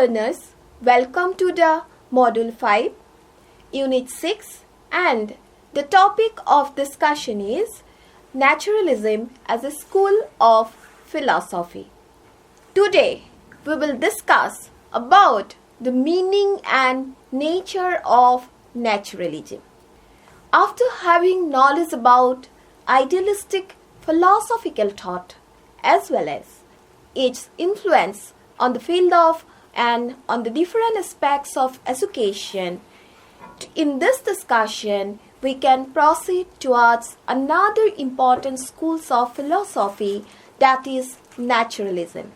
learners, welcome to the Module 5, Unit 6, and the topic of discussion is Naturalism as a School of Philosophy. Today, we will discuss about the meaning and nature of naturalism. After having knowledge about idealistic philosophical thought as well as its influence on the field of and on the different aspects of education, in this discussion we can proceed towards another important schools of philosophy, that is naturalism.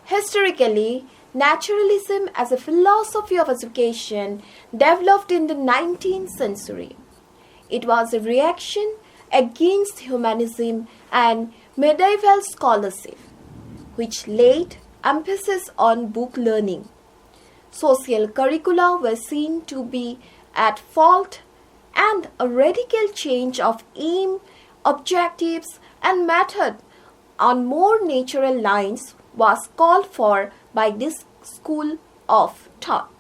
Historically, naturalism as a philosophy of education developed in the 19th century. It was a reaction against humanism and medieval scholarship, which laid emphasis on book learning. Social curricula were seen to be at fault, and a radical change of aim, objectives, and method on more natural lines was called for by this school of thought.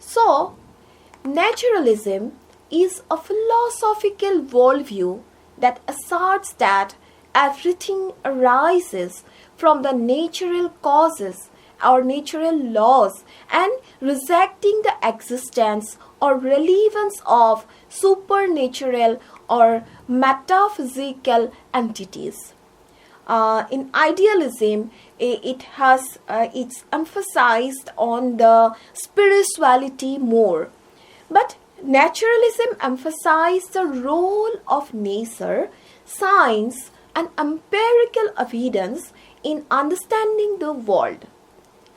So, naturalism is a philosophical worldview that asserts that everything arises from the natural causes or natural laws and rejecting the existence or relevance of supernatural or metaphysical entities. In idealism, it's emphasized on the spirituality more, but naturalism emphasized the role of nature, science, and empirical evidence in understanding the world,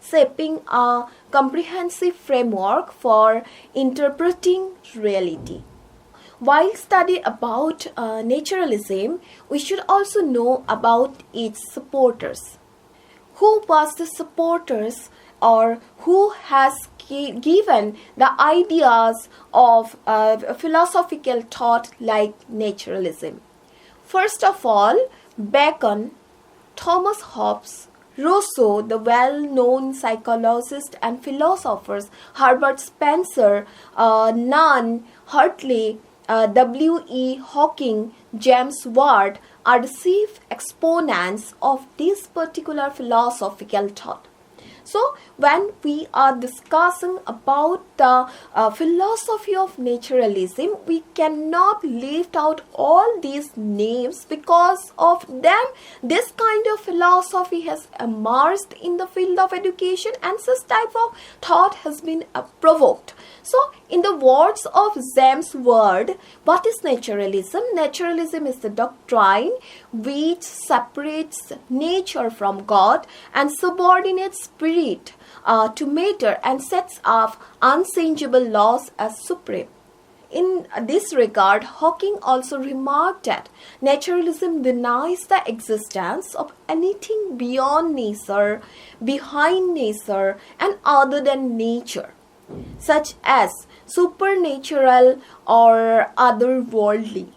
shaping a comprehensive framework for interpreting reality. While studying about naturalism, we should also know about its supporters. Who was the supporters, or who has given the ideas of philosophical thought like naturalism? First of all, Bacon, Thomas Hobbes, Rousseau, the well-known psychologist and philosophers, Herbert Spencer, Nunn, Hartley, W.E. Hawking, James Watt are the chief exponents of this particular philosophical thought. So, when we are discussing about the philosophy of naturalism, we cannot leave out all these names. Because of them, this kind of philosophy has emerged in the field of education, and such type of thought has been provoked. So, in the words of James Watt, what is naturalism? Naturalism is the doctrine which separates nature from God and subordinates spirit to matter and sets up unchangeable laws as supreme. In this regard, Hawking also remarked that naturalism denies the existence of anything beyond nature, behind nature, and other than nature, such as supernatural or otherworldly.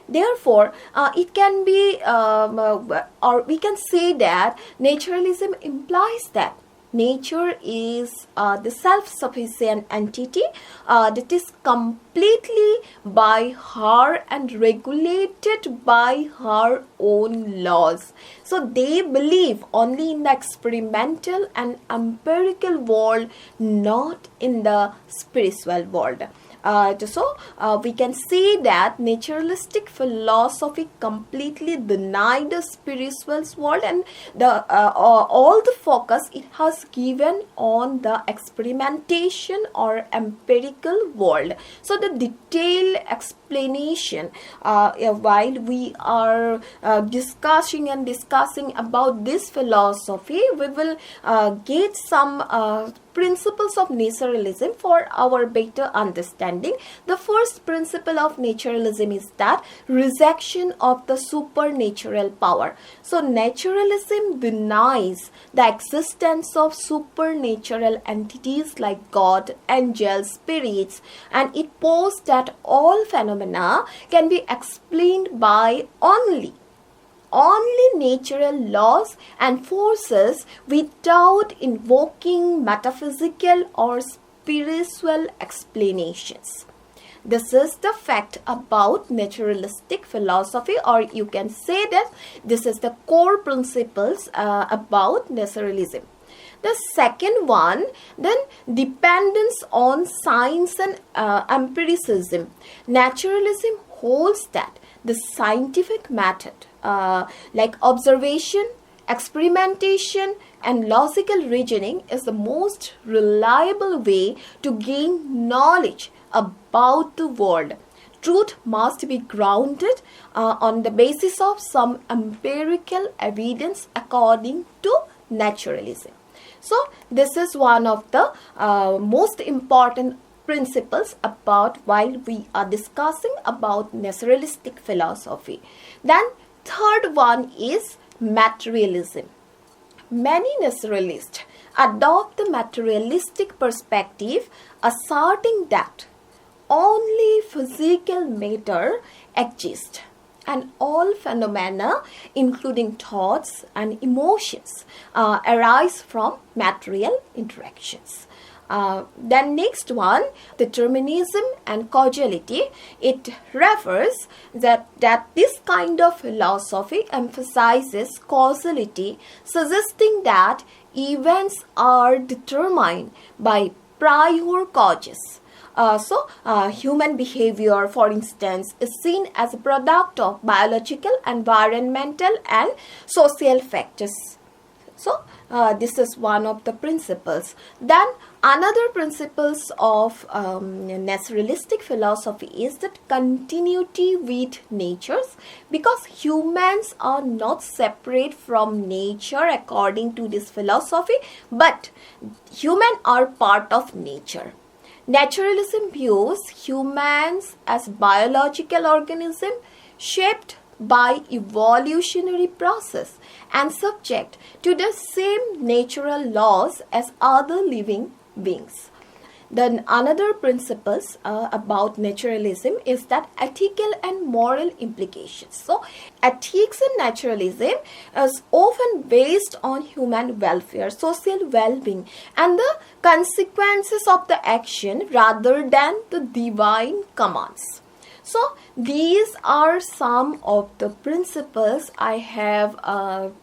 Therefore, it can be, or we can say that naturalism implies that nature is the self-sufficient entity that is completely by her and regulated by her own laws. So they believe only in the experimental and empirical world, not in the spiritual world. We can say that naturalistic philosophy completely denied the spiritual world, and all the focus it has given on the experimentation or empirical world. So the detailed explanation while we are discussing about this philosophy, we will get some principles of naturalism for our better understanding. The first principle of naturalism is that rejection of the supernatural power. So naturalism denies the existence of supernatural entities like God, angels, spirits, and it posits that all phenomena can be explained by only only natural laws and forces without invoking metaphysical or spiritual explanations. This is the fact about naturalistic philosophy, or you can say that this is the core principles about naturalism. The second one, then, dependence on science and empiricism. Naturalism holds that the scientific method, like observation, experimentation, and logical reasoning, is the most reliable way to gain knowledge about the world. Truth must be grounded on the basis of some empirical evidence according to naturalism. So, this is one of the most important principles about while we are discussing about naturalistic philosophy. Then, third one is materialism. Many naturalists adopt the materialistic perspective, asserting that only physical matter exists and all phenomena, including thoughts and emotions, arise from material interactions. Then next one, determinism and causality. It refers that this kind of philosophy emphasizes causality, suggesting that events are determined by prior causes. Human behavior, for instance, is seen as a product of biological, environmental, and social factors. So, this is one of the principles. Then, another principles of naturalistic philosophy is that continuity with nature, because humans are not separate from nature according to this philosophy, but humans are part of nature. Naturalism views humans as biological organisms shaped by evolutionary process and subject to the same natural laws as other living beings. Then another principles about naturalism is that ethical and moral implications. So, ethics in naturalism is often based on human welfare, social well-being, and the consequences of the action rather than the divine commands. So, these are some of the principles I have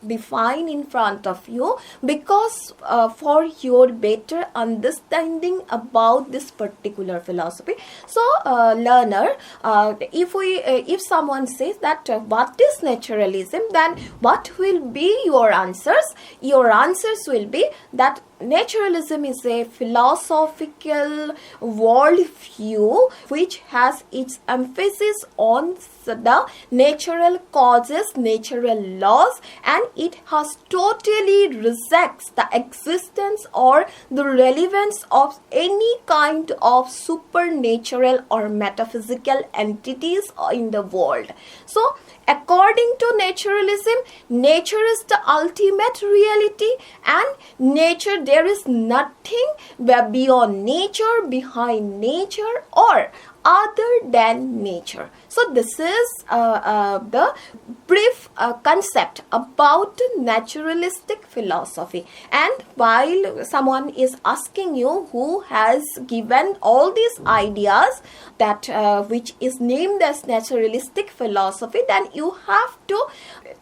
defined in front of you, because for your better understanding about this particular philosophy. So, learner, if someone says that what is naturalism, then what will be your answers? Your answers will be that naturalism is a philosophical worldview which has its emphasis on the natural causes, natural laws, and it has totally rejects the existence or the relevance of any kind of supernatural or metaphysical entities in the world. So, according to naturalism, nature is the ultimate reality, and nature, there is nothing beyond nature, behind nature, or other than nature. So, this is the brief concept about naturalistic philosophy. And while someone is asking you who has given all these ideas that which is named as naturalistic philosophy, then you have to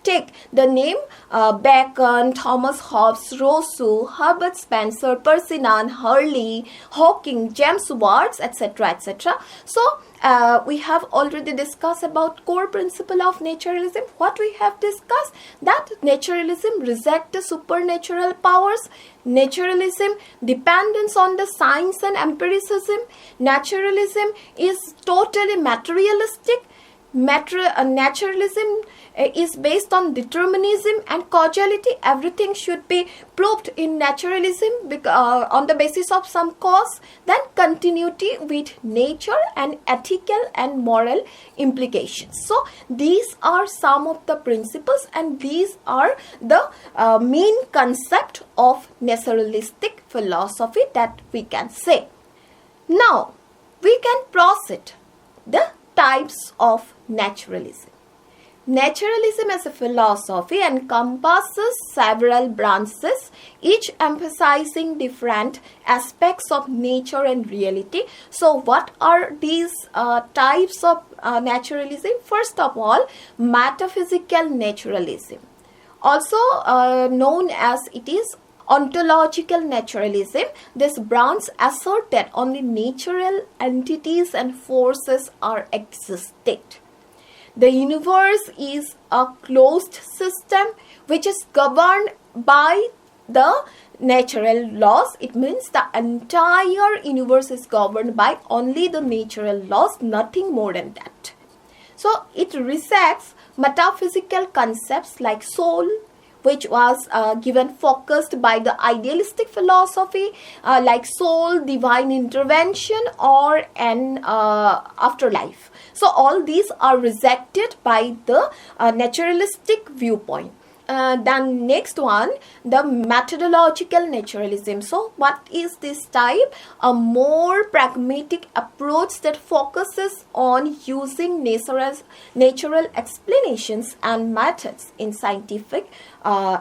take the name Bacon, Thomas Hobbes, Rousseau, Herbert Spencer, Persinan, Hurley, Hawking, James Watts, etc., etc. So, we have already discussed about core principle of naturalism. What we have discussed, that naturalism rejects the supernatural powers. Naturalism dependence on the science and empiricism. Naturalism is totally materialistic. Naturalism is based on determinism and causality. Everything should be proved in naturalism on the basis of some cause. Then continuity with nature and ethical and moral implications. So, these are some of the principles, and these are the main concept of naturalistic philosophy that we can say. Now, we can proceed the types of naturalism. Naturalism as a philosophy encompasses several branches, each emphasizing different aspects of nature and reality. So what are these types of naturalism? First of all, metaphysical naturalism, also known as it is ontological naturalism. This branch asserts that only natural entities and forces are existed. The universe is a closed system which is governed by the natural laws. It means the entire universe is governed by only the natural laws, nothing more than that. So it rejects metaphysical concepts like soul, which was given focused by the idealistic philosophy, like soul, divine intervention, or an afterlife. So all these are rejected by the naturalistic viewpoint. Then next one, the methodological naturalism. So what is this type? A more pragmatic approach that focuses on using natural explanations and methods in scientific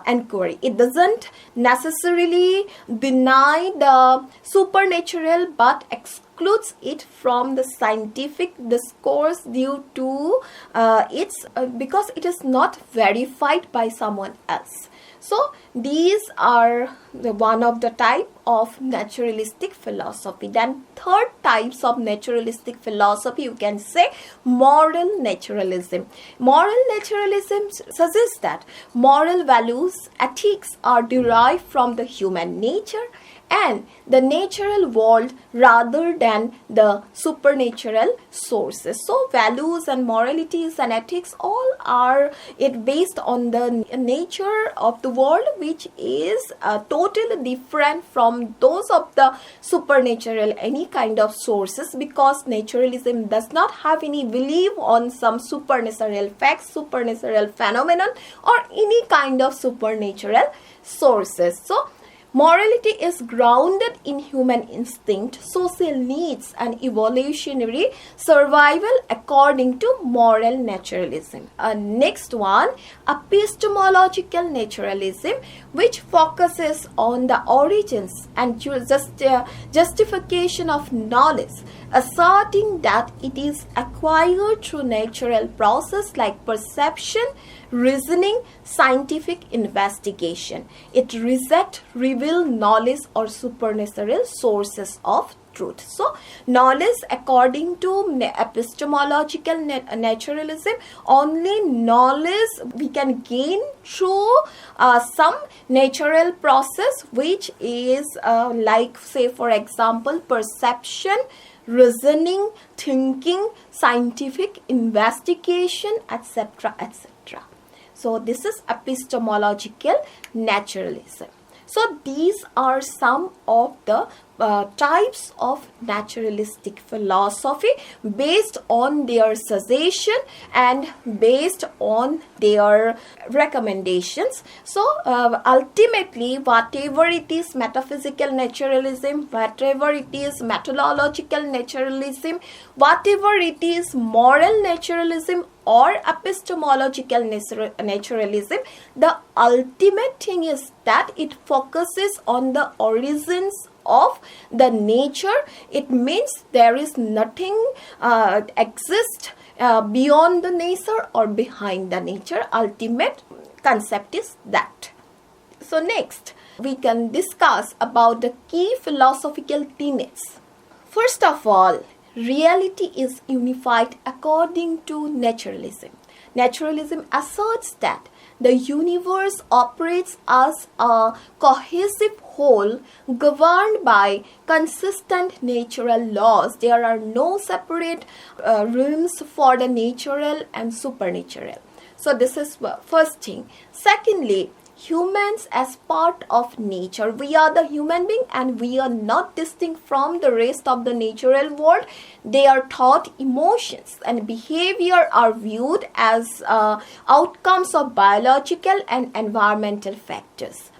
inquiry. It doesn't necessarily deny the supernatural but excludes it from the scientific discourse due to because it is not verified by someone else. So these are one of the type of naturalistic philosophy. Then third types of naturalistic philosophy, you can say moral naturalism. Moral naturalism suggests that moral values, ethics are derived from the human nature and the natural world rather than the supernatural sources. So values and moralities and ethics all are based on the nature of the world, which is totally different from those of the supernatural, any kind of sources, because naturalism does not have any belief on some supernatural facts, supernatural phenomenon, or any kind of supernatural sources. So morality is grounded in human instinct, social needs, and evolutionary survival according to moral naturalism. Next one, epistemological naturalism, which focuses on the origins and justification of knowledge, asserting that it is acquired through natural process like perception, reasoning, scientific investigation. It rejects revealed knowledge or supernatural sources of truth. So knowledge, according to epistemological naturalism, only knowledge we can gain through some natural process, which is like, say for example, perception, reasoning, thinking, scientific investigation, etc., etc. So this is epistemological naturalism. So these are some of the types of naturalistic philosophy based on their suggestion and based on their recommendations. So ultimately, whatever it is metaphysical naturalism, whatever it is methodological naturalism, whatever it is moral naturalism or epistemological naturalism, the ultimate thing is that it focuses on the origins of the nature. It means there is nothing exist beyond the nature or behind the nature. Ultimate concept is that. So next we can discuss about the key philosophical tenets. First of all, reality is unified according to naturalism. Naturalism asserts that the universe operates as a cohesive whole governed by consistent natural laws. There are no separate realms for the natural and supernatural. So this is first thing. Secondly, humans as part of nature. We are the human being and we are not distinct from the rest of the natural world. Their thought, emotions and behavior are viewed as outcomes of biological and environmental factors.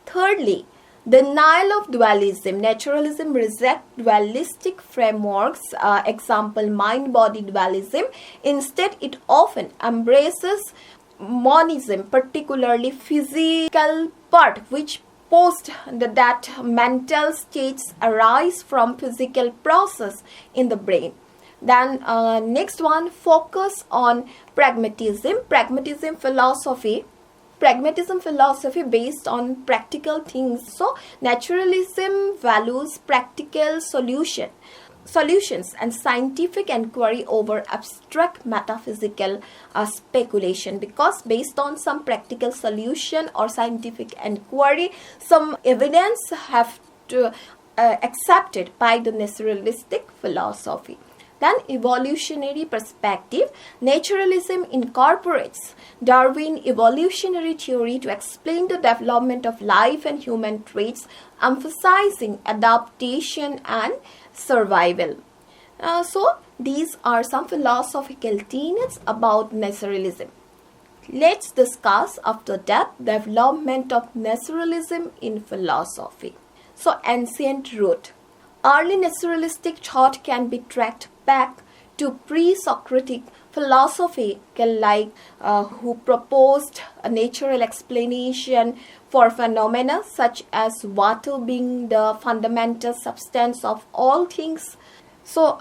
Thirdly, Denial of dualism. Naturalism rejects dualistic frameworks, example mind-body dualism. Instead, it often embraces monism, particularly physical part, which post that mental states arise from physical process in the brain. Then next one, focus on pragmatism. Pragmatism philosophy based on practical things. So naturalism values practical solutions and scientific inquiry over abstract metaphysical speculation, because based on some practical solution or scientific inquiry, some evidence have to accepted by the naturalistic philosophy. Then evolutionary perspective. Naturalism incorporates Darwin evolutionary theory to explain the development of life and human traits, emphasizing adaptation and survival. So these are some philosophical tenets about naturalism. Let's discuss after that development of naturalism in philosophy. So ancient root. Early naturalistic thought can be tracked back to pre-Socratic philosophy, who proposed a natural explanation for phenomena such as water being the fundamental substance of all things. So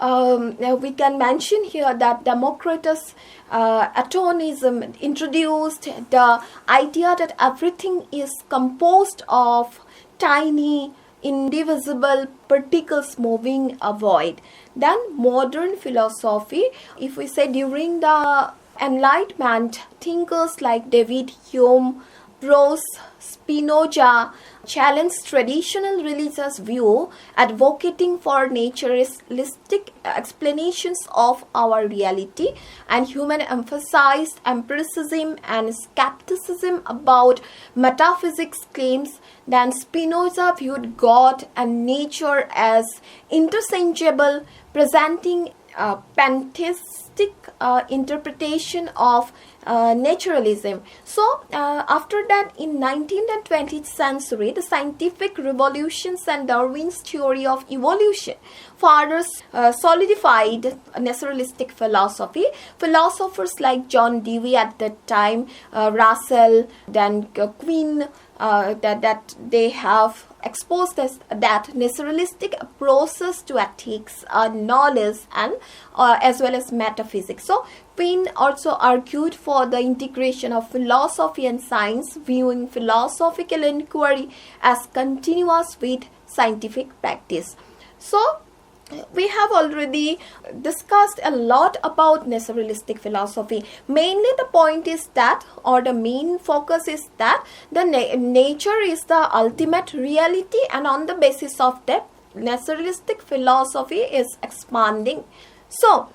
we can mention here that Democritus' atomism introduced the idea that everything is composed of tiny indivisible particles moving a void. Then modern philosophy, if we say during the Enlightenment, thinkers like David Hume, Ross, Spinoza challenged traditional religious view, advocating for naturalistic explanations of our reality, and Hume emphasized empiricism and skepticism about metaphysics claims. Then Spinoza viewed God and nature as interchangeable, presenting a pantheistic interpretation of naturalism. So after that, in 19th and 20th century, the scientific revolutions and Darwin's theory of evolution further solidified naturalistic philosophy. Philosophers like John Dewey at that time, Russell, then Quinn, that they have exposed us that naturalistic approaches to ethics, knowledge, and as well as metaphysics. So Quinn also argued for the integration of philosophy and science, viewing philosophical inquiry as continuous with scientific practice. So we have already discussed a lot about naturalistic philosophy. Mainly the point is that, or the main focus is that, the nature is the ultimate reality, and on the basis of that, naturalistic philosophy is expanding. So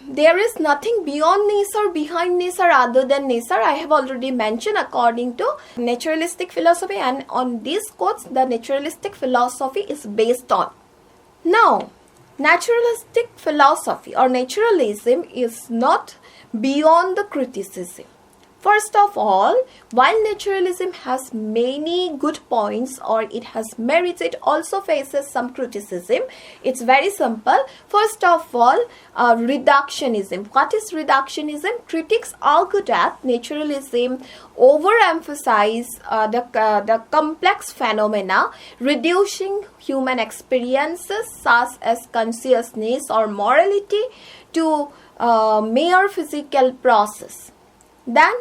there is nothing beyond nature, behind nature, other than nature. I have already mentioned according to naturalistic philosophy, and on these quotes the naturalistic philosophy is based on. Now, naturalistic philosophy or naturalism is not beyond the criticism. First of all, while naturalism has many good points or it has merits, it also faces some criticism. It's very simple. First of all, reductionism. What is reductionism? Critics argue that naturalism overemphasize the complex phenomena, reducing human experiences such as consciousness or morality to mere physical process. Then,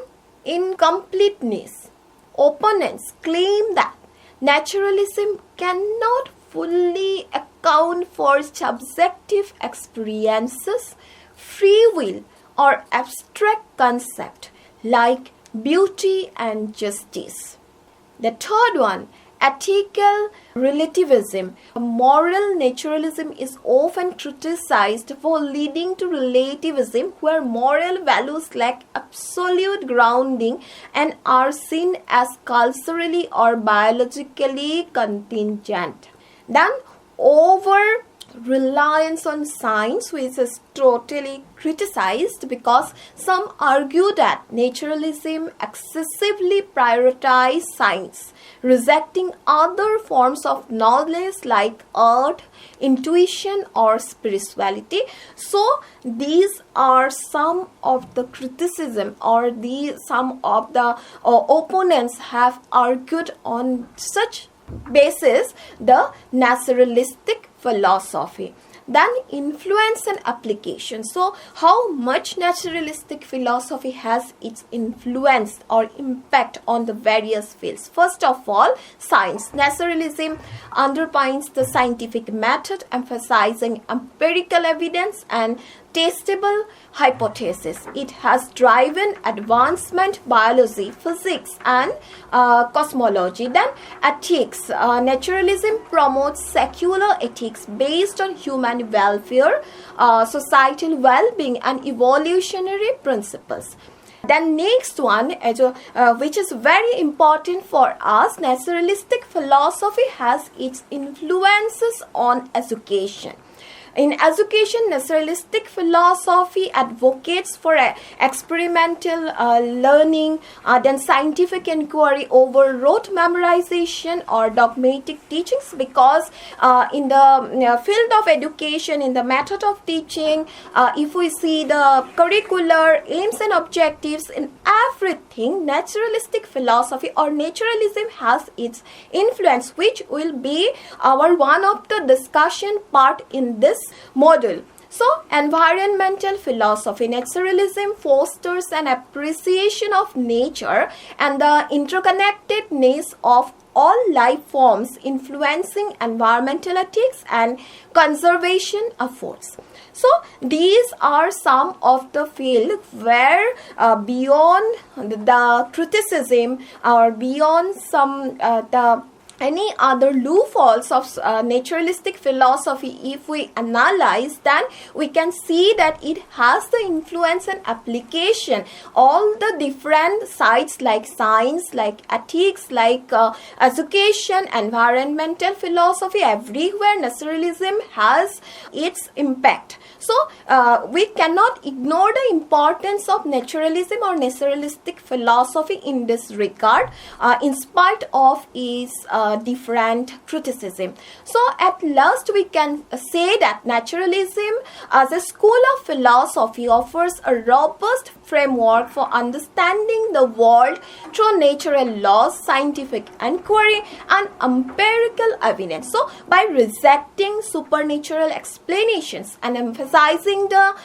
incompleteness. Opponents claim that naturalism cannot fully account for subjective experiences, free will, or abstract concepts like beauty and justice. The third one, ethical relativism. Moral naturalism is often criticized for leading to relativism, where moral values lack absolute grounding and are seen as culturally or biologically contingent. Then, over reliance on science, which is totally criticized because some argue that naturalism excessively prioritizes science, rejecting other forms of knowledge like art, intuition, or spirituality. So these are some of the criticism, or some of the opponents have argued on such basis the naturalistic philosophy. Then influence and application. So how much naturalistic philosophy has its influence or impact on the various fields? First of all, science. Naturalism underpins the scientific method, emphasizing empirical evidence and testable hypothesis. It has driven advancement biology, physics, and cosmology. Then ethics. Naturalism promotes secular ethics based on human welfare, societal well-being, and evolutionary principles. Then next one, which is very important for us, naturalistic philosophy has its influences on education. In education, naturalistic philosophy advocates for experimental learning, then scientific inquiry over rote memorization or dogmatic teachings, because in the field of education, in the method of teaching, if we see the curricular aims and objectives in everything, naturalistic philosophy or naturalism has its influence, which will be our one of the discussion part in this module. So, environmental philosophy. Naturalism fosters an appreciation of nature and the interconnectedness of all life forms, influencing environmental ethics and conservation efforts. So, these are some of the fields where beyond the criticism or beyond some any other loopholes of naturalistic philosophy, if we analyze, then we can see that it has the influence and application all the different sides like science, like ethics, like education, environmental philosophy. Everywhere naturalism has its impact. So we cannot ignore the importance of naturalism or naturalistic philosophy in this regard, in spite of its different criticism. So at last we can say that naturalism as a school of philosophy offers a robust framework for understanding the world through natural laws, scientific inquiry, and empirical evidence. So by rejecting supernatural explanations and emphasizing the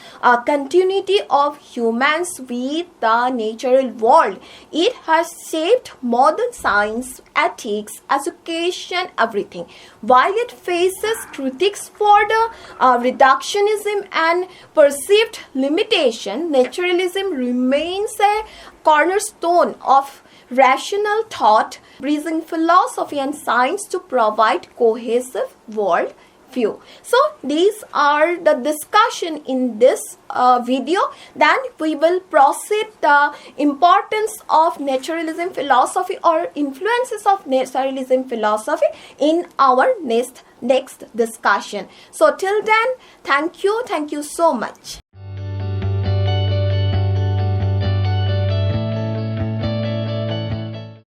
continuity of humans with the natural world, it has shaped modern science, ethics, education, everything. While it faces critics for the reductionism and perceived limitation, naturalism remains a cornerstone of rational thought, bridging philosophy and science to provide cohesive world view. So these are the discussion in this video. Then we will proceed the importance of naturalism philosophy or influences of naturalism philosophy in our next discussion. So till then, thank you so much.